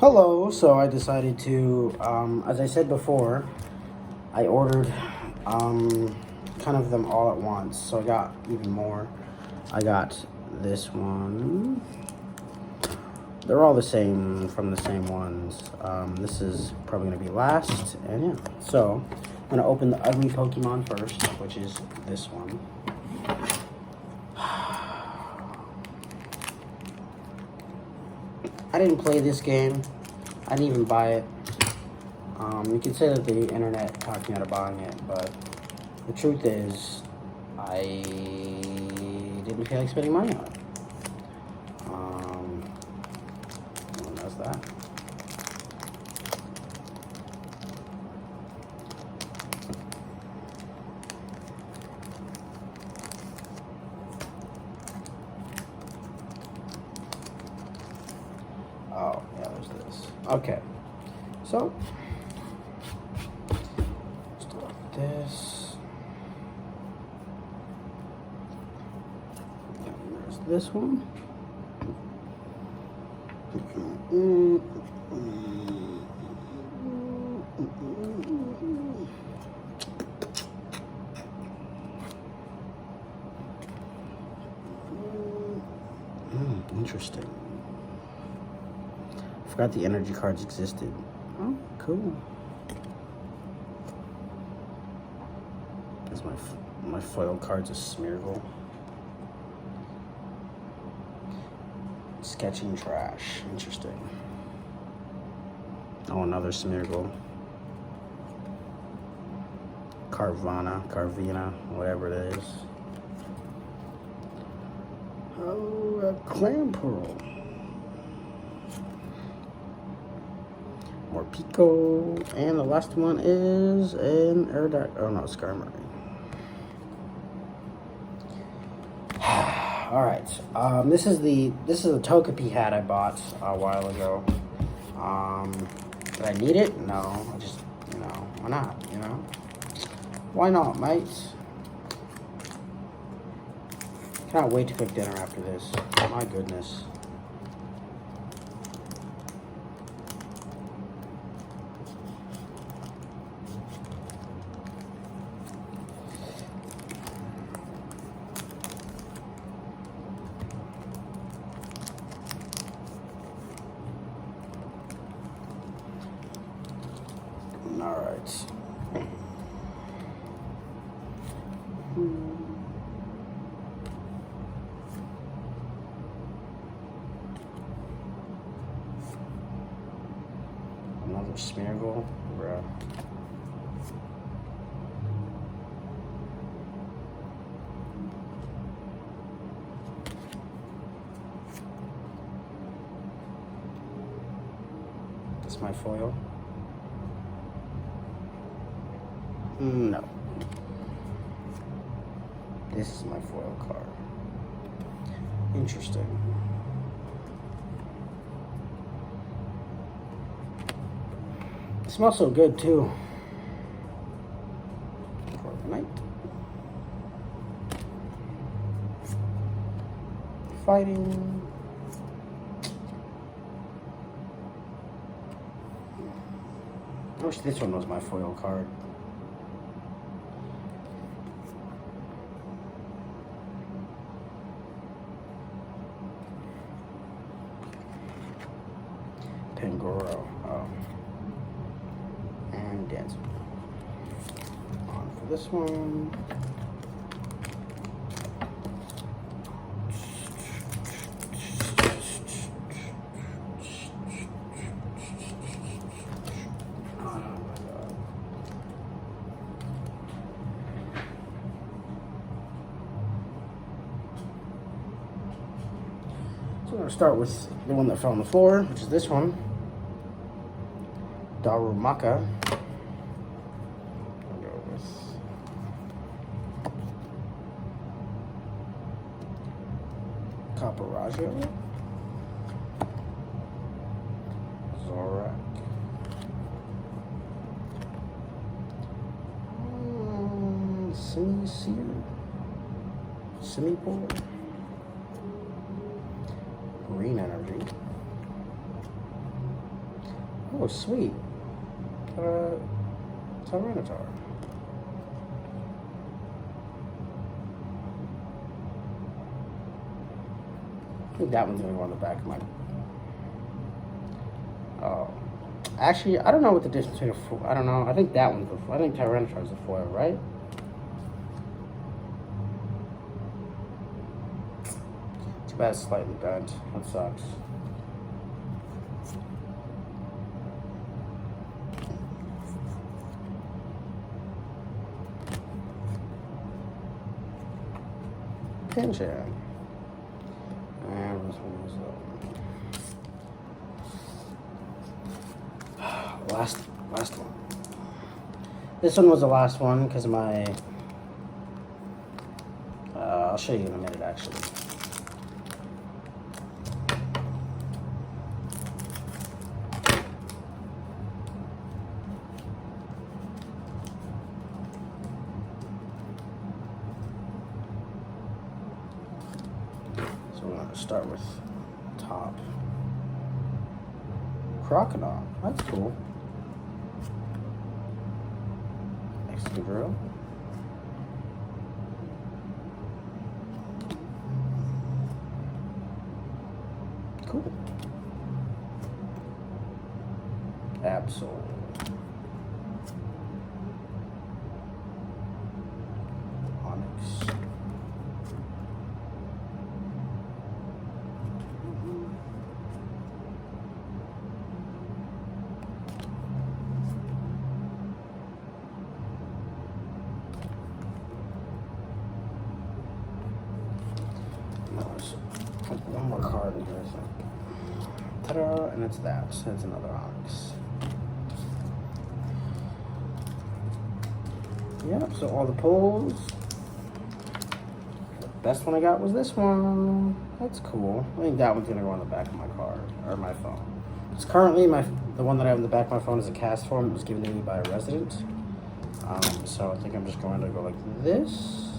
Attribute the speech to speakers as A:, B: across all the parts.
A: Hello, so I decided to, as I said before, I ordered kind of them all at once, so I got even more. I got this one. They're all the same, from the same ones. This is probably going to be last, and yeah. So, I'm going to open the ugly Pokemon first, which is this one. I didn't play this game. I didn't even buy it. You can say that the internet talked me out of buying it, but the truth is, I didn't feel like spending money on it. What does that? Oh, yeah, there's this. Okay. So, start with this. And there's this one. Interesting. Forgot the energy cards existed. Oh, cool. That's my foil cards of Smeargle. Sketching Trash. Interesting. Oh, another Smeargle. Carvina, whatever it is. Oh, a Clamperl. More Pico. And the last one is an Aerodactyl. Oh no, Skarmory. Alright. This is a Togepi hat I bought a while ago. Did I need it? No. I just, why not, Why not, mates? Cannot wait to cook dinner after this. My goodness. All right. Another Smeargle, bruh. This my foil? No. This is my foil card. Interesting. It smells so good too. Corviknight. Fighting. I wish this one was my foil card. Pangoro. And Dance. On for this one. So we're going to start with the one that fell on the floor, which is this one. Darumaka. I'll go with Caparajo. Zorak. Semi-Seer. Semi-Polar. Green Energy. Oh, sweet. Tyranitar. I think that one's gonna go on the back of my. Oh, actually, I don't know what the difference between a foil. I don't know. I think that one's the foil. I think Tyranitar is a foil, right? Too bad it's slightly bent. That sucks. Pinching. And this one was last one. This one was the last one because of my. I'll show you in a minute, actually. So we're going to start with top. Crocodile. That's cool. Excadrill. Cool. Absol. Onyx. One more card in here, I think. Ta-da! And it's that. That's another Onyx. Yep, so all the pulls. The best one I got was this one. That's cool. I think that one's gonna go on the back of my card, or my phone. It's currently the one that I have in the back of my phone is a cast form. It was given to me by a resident. So I think I'm just going to go like this.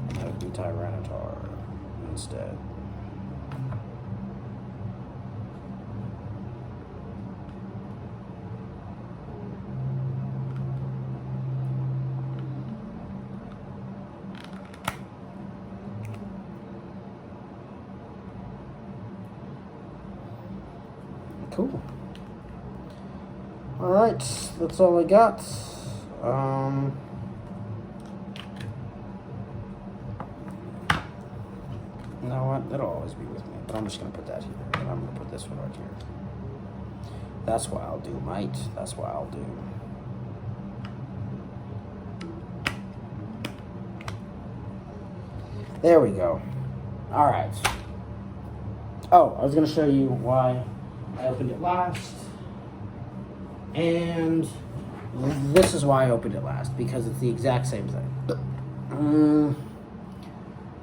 A: And that would be Tyranitar instead. Cool. All right, that's all I got. You know what? It'll always be with me, but I'm just gonna put that here, and I'm gonna put this one right here. That's what I'll do, mate. That's what I'll do. There we go. All right. Oh, I was gonna show you why I opened it last. And this is why I opened it last, because it's the exact same thing.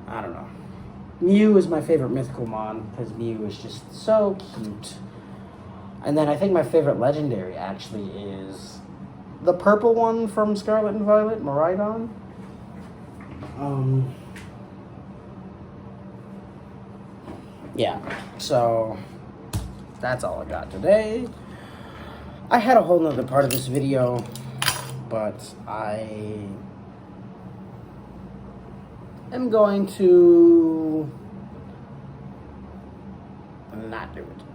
A: I don't know. Mew is my favorite mythical mon, because Mew is just so cute. And then I think my favorite legendary actually is the purple one from Scarlet and Violet, Miraidon. Yeah, so that's all I got today. I had a whole nother part of this video, but I am going to not do it.